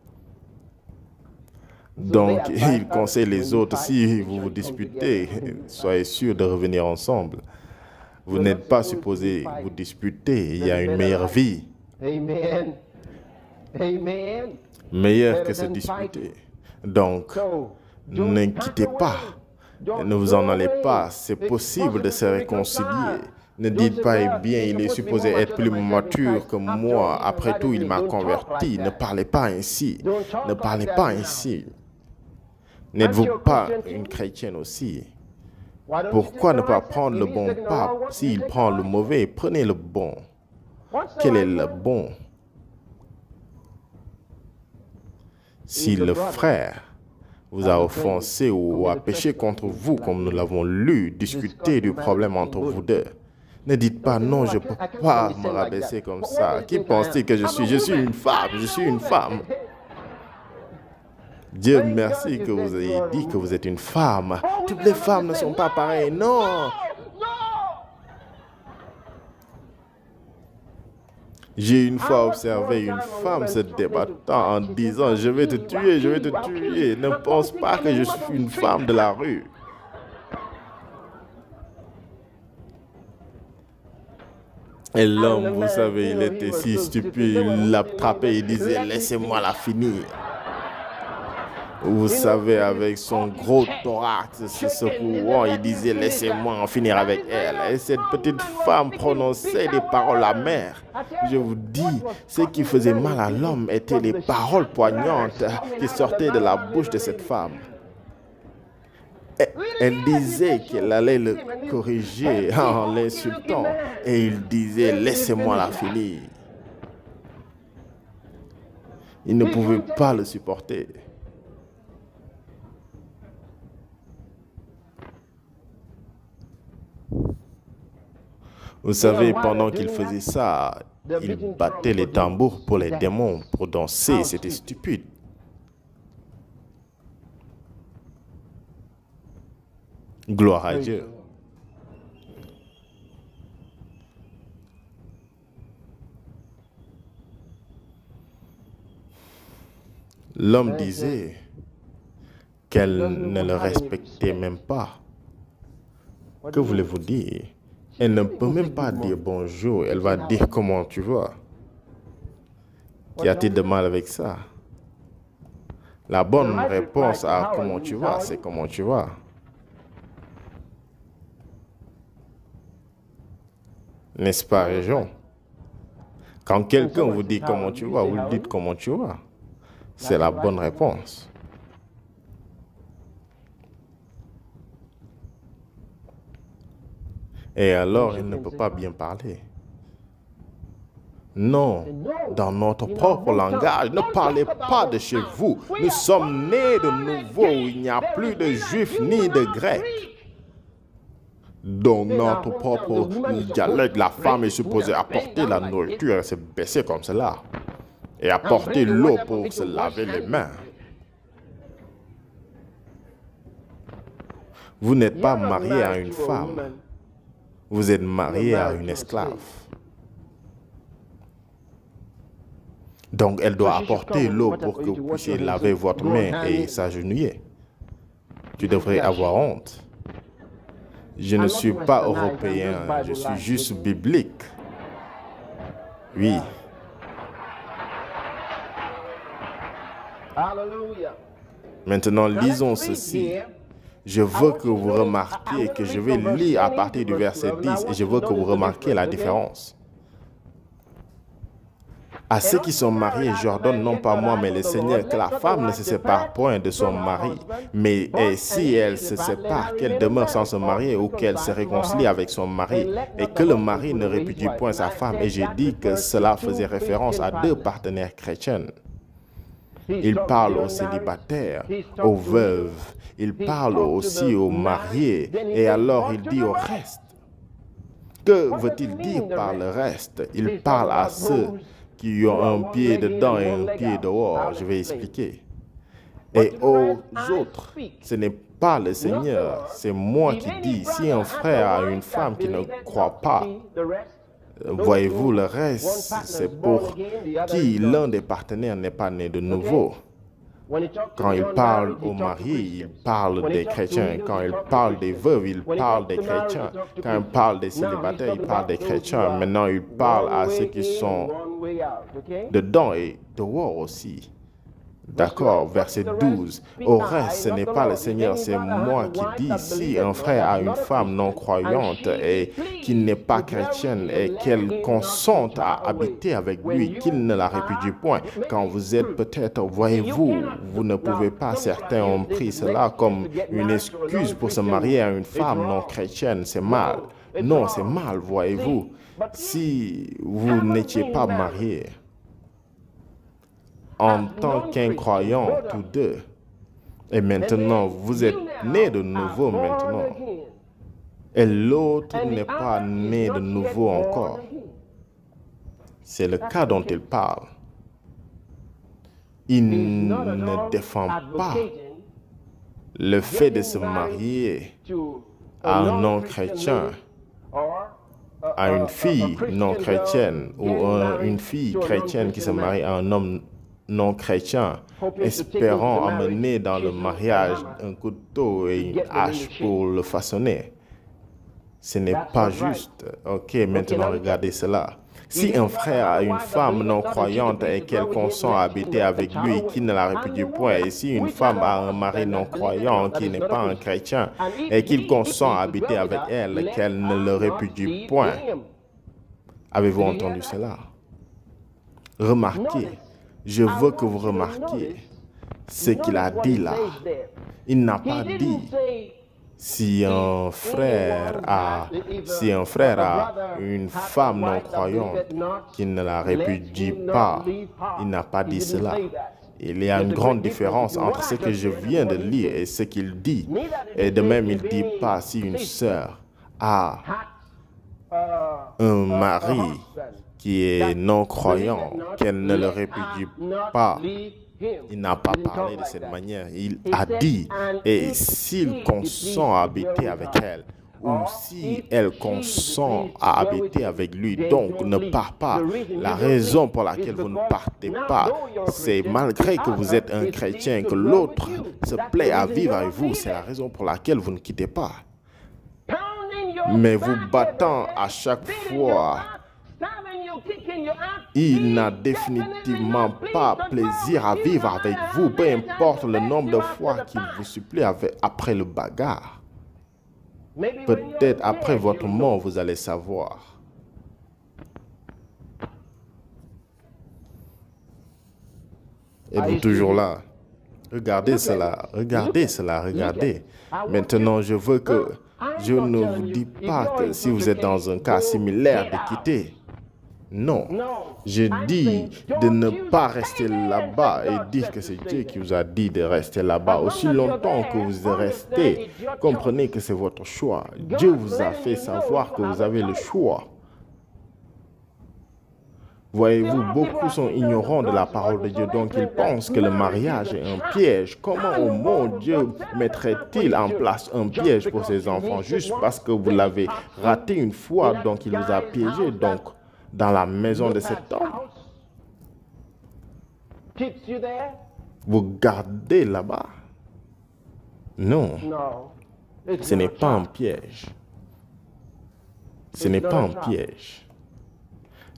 Donc, il conseille les autres, si vous vous disputez, soyez sûrs de revenir ensemble. Vous n'êtes pas supposé vous disputer, il y a une meilleure vie. Meilleure que se disputer. Donc, n'inquiétez pas, ne vous en allez pas, c'est possible de se réconcilier. Ne dites pas, eh bien, il est supposé être plus mature que moi, après tout, il m'a converti. Ne parlez pas ainsi, ne parlez pas ainsi. N'êtes-vous pas une chrétienne aussi? Pourquoi ne pas prendre le bon pape? S'il prend le mauvais, prenez le bon. Quel est le bon? Si le frère vous a offensé ou a péché contre vous, comme nous l'avons lu, discutez du problème entre vous deux. Ne dites pas non, je ne peux pas me rabaisser comme ça. Qui pense-t-il que je suis? Je suis une femme, je suis une femme. Dieu merci que vous ayez dit que vous êtes une femme. Toutes les femmes ne sont pas pareilles, non. J'ai une fois observé une femme se débattant en disant « Je vais te tuer, je vais te tuer. Ne pense pas que je suis une femme de la rue. » Et l'homme, vous savez, il était si stupide, il l'attrapait, il disait « Laissez-moi la finir. » Vous savez, avec son gros thorax se secouant, il disait « Laissez-moi en finir avec elle. » Et cette petite femme prononçait des paroles amères. Je vous dis, ce qui faisait mal à l'homme étaient les paroles poignantes qui sortaient de la bouche de cette femme. Elle disait qu'elle allait le corriger en l'insultant. Et il disait « Laissez-moi la finir. » Il ne pouvait pas le supporter. Vous savez, pendant qu'il faisait ça, il battait les tambours pour les démons, pour danser. C'était stupide. Gloire à Dieu. L'homme disait qu'elle ne le respectait même pas. Que voulez-vous dire? Elle ne peut même pas dire bonjour, elle va dire comment tu vas. Qu'y a-t-il de mal avec ça? La bonne réponse à comment tu vas, c'est comment tu vas. N'est-ce pas, Région? Quand quelqu'un vous dit comment tu vas, vous lui dites comment tu vas. C'est la bonne réponse. Et alors, il ne peut pas bien parler. Non, dans notre propre langage, ne parlez pas de chez vous. Nous sommes nés de nouveau où il n'y a plus de juifs ni de grecs. Donc, notre propre dialecte, la femme est supposée apporter la nourriture et se baisser comme cela. Et apporter l'eau pour se laver les mains. Vous n'êtes pas marié à une femme. Vous êtes marié à une esclave. Donc, elle doit apporter l'eau pour que vous puissiez laver votre main et s'agenouiller. Tu devrais avoir honte. Je ne suis pas européen, je suis juste biblique. Oui. Maintenant, lisons ceci. Je veux que vous remarquiez que je vais lire à partir du verset 10 et je veux que vous remarquiez la différence. À ceux qui sont mariés, j'ordonne non pas moi, mais le Seigneur, que la femme ne se sépare point de son mari. Mais si elle se sépare, qu'elle demeure sans se marier ou qu'elle se réconcilie avec son mari et que le mari ne répudie point sa femme. Et j'ai dit que cela faisait référence à deux partenaires chrétiens. Il parle aux célibataires, aux veuves, il parle aussi aux mariés, et alors il dit au reste. Que veut-il dire par le reste? Il parle à ceux qui ont un pied dedans et un pied dehors. Je vais expliquer. Et aux autres, ce n'est pas le Seigneur, c'est moi qui dis. Si un frère a une femme qui ne croit pas, voyez-vous, le reste, c'est pour qui l'un des partenaires n'est pas né de nouveau. Quand il parle aux mariés, il parle des chrétiens. Quand il parle des veuves, il parle des chrétiens. Quand il parle des célibataires, il parle des chrétiens. Maintenant, il parle à ceux qui sont dedans et dehors aussi. D'accord, verset 12. Au reste, ce n'est pas le Seigneur, c'est moi qui dis, si un frère a une femme non-croyante et qui n'est pas chrétienne et qu'elle consente à habiter avec lui, qu'il ne la répudie point. Quand vous êtes peut-être, voyez-vous, vous ne pouvez pas, certains ont pris cela comme une excuse pour se marier à une femme non-chrétienne, c'est mal. Non, c'est mal, voyez-vous, si vous n'étiez pas marié en tant qu'incroyants tous deux. Et maintenant, vous êtes nés de nouveau maintenant. Et l'autre n'est pas né de nouveau encore. C'est le cas dont il parle. Il ne défend pas le fait de se marier à un non-chrétien, à une fille non-chrétienne ou une fille chrétienne qui se marie à un homme non-chrétien, espérant amener dans le mariage un couteau et une hache pour le façonner. Ce n'est pas juste. Ok, maintenant regardez cela. Si un frère a une femme non-croyante et qu'elle consent à habiter avec lui, qui ne la répudie point, et si une femme a un mari non-croyant qui n'est pas un chrétien et qu'il consent à habiter avec elle, qu'elle ne le répudie point. Avez-vous entendu cela? Remarquez. Je veux que vous remarquiez ce qu'il a dit là. Il n'a pas dit si un frère a une femme non-croyante qui ne la répudie pas. Il n'a pas dit cela. Il y a une grande différence entre ce que je viens de lire et ce qu'il dit. Et de même, il ne dit pas si une sœur a un mari qui est non-croyant, qu'elle ne le répudie pas. Il n'a pas parlé de cette manière. Il a dit, et s'il consent à habiter avec elle, ou si elle consent à habiter avec lui, donc ne part pas. La raison pour laquelle vous ne partez pas, c'est malgré que vous êtes un chrétien, que l'autre se plaît à vivre avec vous, c'est la raison pour laquelle vous ne quittez pas. Mais vous battant à chaque fois, il n'a définitivement pas plaisir à vivre avec vous, peu importe le nombre de fois qu'il vous supplie après le bagarre. Peut-être après votre mort, vous allez savoir. Êtes-vous toujours là? Regardez cela, regardez cela, regardez. Maintenant, je ne vous dis pas que si vous êtes dans un cas similaire de quitter. Non, je dis de ne pas rester là-bas et dire que c'est Dieu qui vous a dit de rester là-bas. Aussi longtemps que vous restez, comprenez que c'est votre choix. Dieu vous a fait savoir que vous avez le choix. Voyez-vous, beaucoup sont ignorants de la parole de Dieu, donc ils pensent que le mariage est un piège. Comment au monde Dieu mettrait-il en place un piège pour ses enfants juste parce que vous l'avez raté une fois, donc il vous a piégé, donc dans la maison de cet homme. Vous gardez là-bas? Non, ce n'est pas un piège. Ce n'est pas un piège.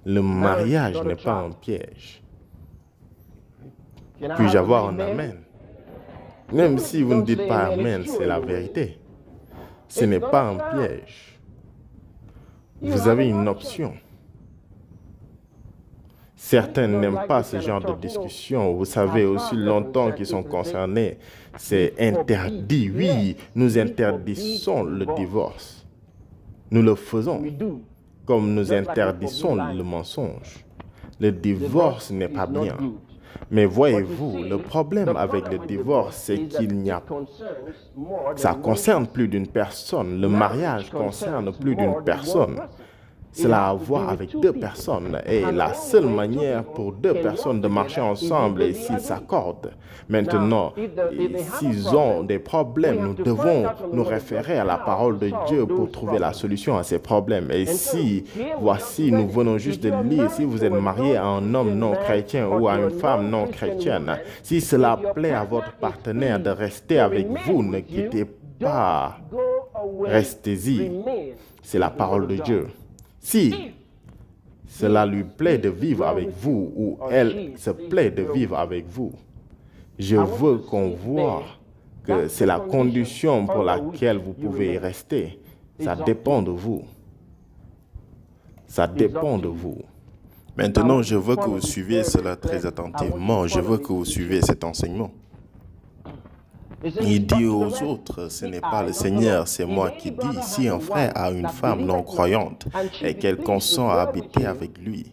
Le mariage n'est pas un piège. Puis-je avoir un amen? Même si vous ne dites pas amen, c'est la vérité. Ce n'est pas un piège. Vous avez une option. Certains n'aiment pas ce genre de discussion. Vous savez, aussi longtemps qu'ils sont concernés, c'est interdit. Oui, nous interdisons le divorce. Nous le faisons. Comme nous interdisons le mensonge. Le divorce n'est pas bien. Mais voyez-vous, le problème avec le divorce, c'est qu'il n'y a... Ça concerne plus d'une personne. Le mariage concerne plus d'une personne. Cela a à voir avec deux personnes et la seule manière pour deux personnes de marcher ensemble est s'ils s'accordent. Maintenant, s'ils ont des problèmes, nous devons nous référer à la parole de Dieu pour trouver la solution à ces problèmes. Et si, voici, nous venons juste de lire, si vous êtes marié à un homme non chrétien ou à une femme non chrétienne, si cela plaît à votre partenaire de rester avec vous, ne quittez pas, restez-y. C'est la parole de Dieu. Si cela lui plaît de vivre avec vous ou elle se plaît de vivre avec vous, Je veux qu'on voit que c'est la condition pour laquelle vous pouvez y rester. Ça dépend de vous. Ça dépend de vous. Maintenant, je veux que vous suiviez cela très attentivement. Je veux que vous suiviez cet enseignement. Il dit aux autres, ce n'est pas le Seigneur, c'est moi qui dis, si un frère a une femme non croyante et qu'elle consent à habiter avec lui,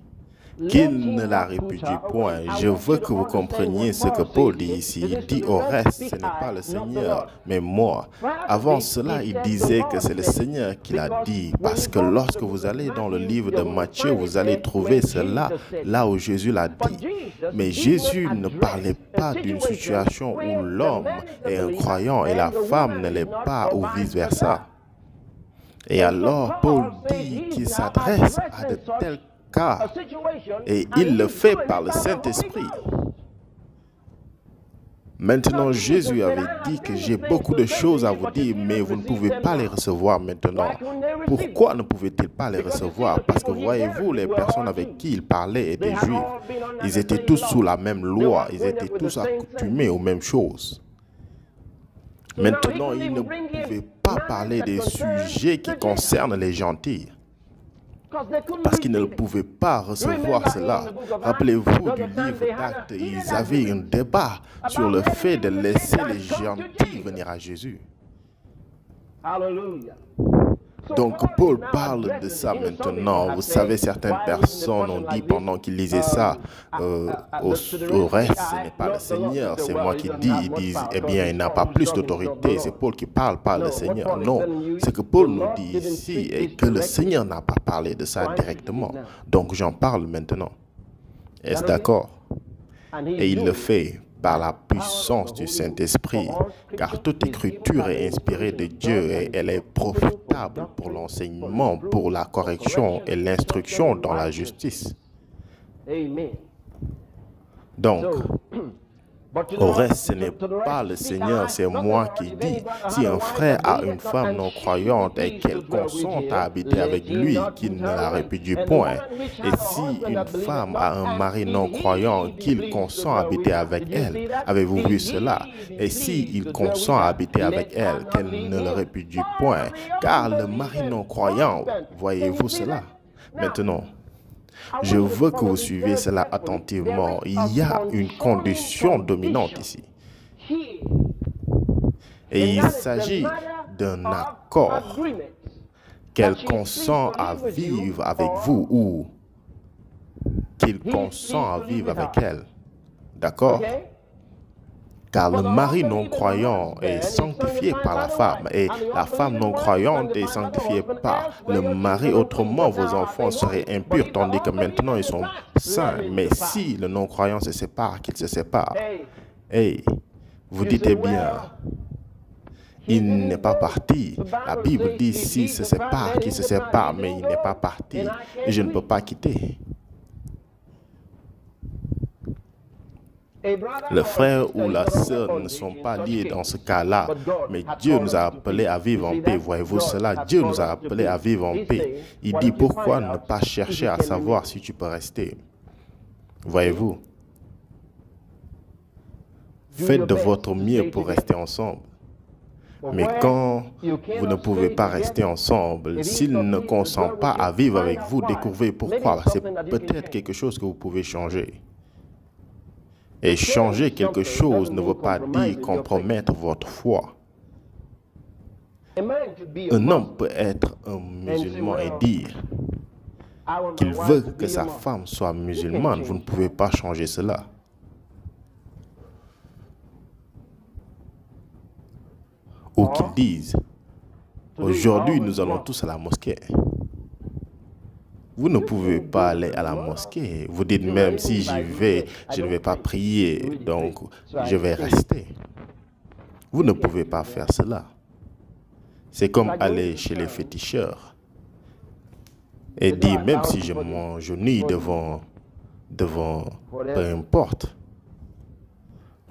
qu'il ne la répudie point. Je veux que vous compreniez ce que Paul dit ici. Il dit au reste, ce n'est pas le Seigneur, mais moi. Avant cela, il disait que c'est le Seigneur qui l'a dit, parce que lorsque vous allez dans le livre de Matthieu, vous allez trouver cela là où Jésus l'a dit. Mais Jésus ne parlait pas d'une situation où l'homme est un croyant et la femme ne l'est pas, ou vice-versa. Et alors, Paul dit qu'il s'adresse à de tels cas, et il le fait par le Saint-Esprit. Maintenant, Jésus avait dit que j'ai beaucoup de choses à vous dire, mais vous ne pouvez pas les recevoir maintenant. Pourquoi ne pouvait-il pas les recevoir? Parce que voyez-vous, les personnes avec qui il parlait étaient juifs. Ils étaient tous sous la même loi, ils étaient tous accoutumés aux mêmes choses. Maintenant, il ne pouvait pas parler des sujets qui concernent les gentils, parce qu'ils ne pouvaient pas recevoir cela. Rappelez-vous du livre d'Actes, ils avaient un débat sur le fait de laisser les gentils venir à Jésus. Donc Paul parle de ça maintenant. Vous savez, certaines personnes ont dit pendant qu'ils lisaient ça, au reste, ce n'est pas le Seigneur, c'est moi qui dis. Ils disent, eh bien, il n'a pas plus d'autorité. C'est Paul qui parle, pas le Seigneur. Non, ce que Paul nous dit ici est que le Seigneur n'a pas parlé de ça directement. Donc j'en parle maintenant. Est-ce d'accord? Et il le fait par la puissance du Saint-Esprit, car toute écriture est inspirée de Dieu et elle est profitable pour l'enseignement, pour la correction et l'instruction dans la justice. Donc, au reste, ce n'est pas le Seigneur, c'est moi qui dis. Si un frère a une femme non croyante et qu'elle consent à habiter avec lui, qu'il ne la répudie point. Et si une femme a un mari non croyant, qu'il consent à habiter avec elle, avez-vous vu cela? Et si il consent à habiter avec elle, qu'elle ne le répudie point, car le mari non croyant, voyez-vous cela? Maintenant, je veux que vous suiviez cela attentivement. Il y a une condition dominante ici. Et il s'agit d'un accord qu'elle consent à vivre avec vous ou qu'il consent à vivre avec elle. D'accord? Car le mari non-croyant est sanctifié par la femme et la femme non-croyante est sanctifiée par le mari. Autrement, vos enfants seraient impurs, tandis que maintenant ils sont saints. Mais si le non-croyant se sépare, qu'il se sépare, hey, vous dites bien, il n'est pas parti. La Bible dit s'il se sépare, qu'il se sépare, mais il n'est pas parti. Et je ne peux pas quitter. Le frère ou la sœur ne sont pas liés dans ce cas-là, mais Dieu nous a appelés à vivre en paix. Voyez-vous cela? Dieu nous a appelés à vivre en paix. Il dit pourquoi ne pas chercher à savoir si tu peux rester? Voyez-vous? Faites de votre mieux pour rester ensemble. Mais quand vous ne pouvez pas rester ensemble, s'il ne consent pas à vivre avec vous, découvrez pourquoi. C'est peut-être quelque chose que vous pouvez changer. Et changer quelque chose ne veut pas dire compromettre votre foi. Un homme peut être un musulman et dire qu'il veut que sa femme soit musulmane. Vous ne pouvez pas changer cela. Ou qu'il dise, aujourd'hui nous allons tous à la mosquée. Vous ne pouvez pas aller à la mosquée. Vous dites même si j'y vais, je ne vais pas prier, donc je vais rester. Vous ne pouvez pas faire cela. C'est comme aller chez les féticheurs et dire même si je m'engenouille devant, peu importe.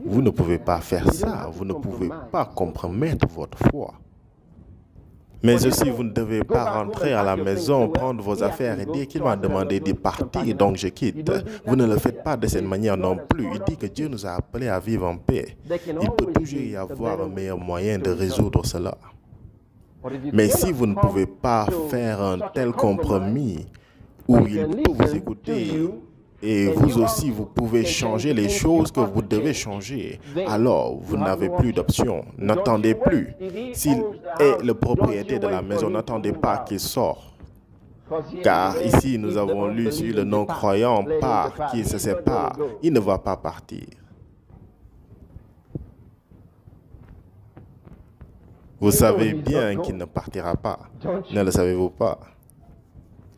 Vous ne pouvez pas faire ça. Vous ne pouvez pas compromettre votre foi. Mais aussi, vous ne devez pas rentrer à la maison, prendre vos affaires et dire qu'il m'a demandé de partir, donc je quitte. Vous ne le faites pas de cette manière non plus. Il dit que Dieu nous a appelés à vivre en paix. Il peut toujours y avoir un meilleur moyen de résoudre cela. Mais si vous ne pouvez pas faire un tel compromis où il peut vous écouter et vous aussi vous pouvez changer les choses que vous devez changer, alors vous n'avez plus d'option. N'attendez plus. S'il est le propriétaire de la maison, n'attendez pas qu'il sorte. Car ici, nous avons lu sur le non-croyant part qui se sépare. Il ne va pas partir. Vous savez bien qu'il ne partira pas. Ne le savez-vous pas?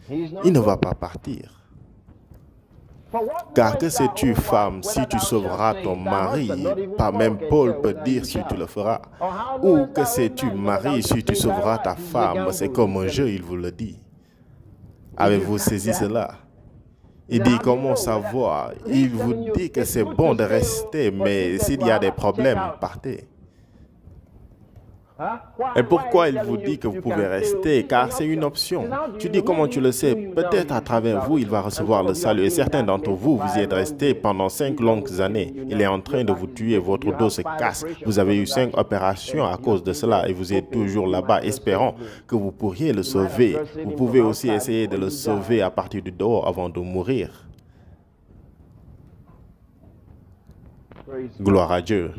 Il ne va pas partir. Car que sais-tu, femme, si tu sauveras ton mari? Pas même Paul peut dire si tu le feras. Ou que sais-tu, mari, si tu sauveras ta femme? C'est comme un jeu, il vous le dit. Avez-vous saisi cela? Il dit comment savoir? Il vous dit que c'est bon de rester, mais s'il y a des problèmes, partez. Et pourquoi il vous dit que vous pouvez rester? Car c'est une option. Tu dis comment tu le sais? Peut-être à travers vous, il va recevoir le salut. Et certains d'entre vous, vous y êtes restés pendant 5 longues années. Il est en train de vous tuer, votre dos se casse. Vous avez eu 5 opérations à cause de cela et vous êtes toujours là-bas espérant que vous pourriez le sauver. Vous pouvez aussi essayer de le sauver à partir du dehors avant de mourir. Gloire à Dieu.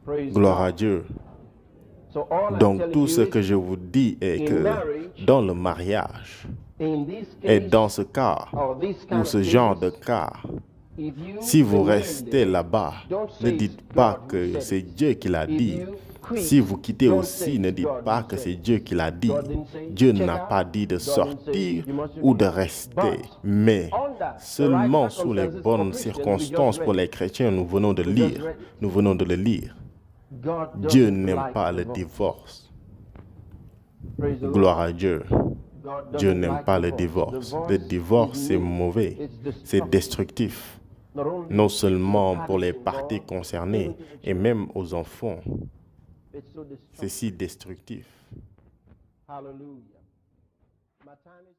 Gloire à Dieu. Donc tout ce que je vous dis est que dans le mariage, et dans ce cas, ou ce genre de cas, si vous restez là-bas, ne dites pas que c'est Dieu qui l'a dit. Si vous quittez aussi, ne dites pas que c'est Dieu qui l'a dit. Dieu n'a pas dit de sortir ou de rester, mais seulement sous les bonnes circonstances pour les chrétiens, nous venons de le lire. Dieu n'aime pas le divorce. Gloire à Dieu. Dieu n'aime pas le divorce. Le divorce, c'est mauvais. C'est destructif. Non seulement pour les parties concernées, et même aux enfants. C'est si destructif. Hallelujah. My time is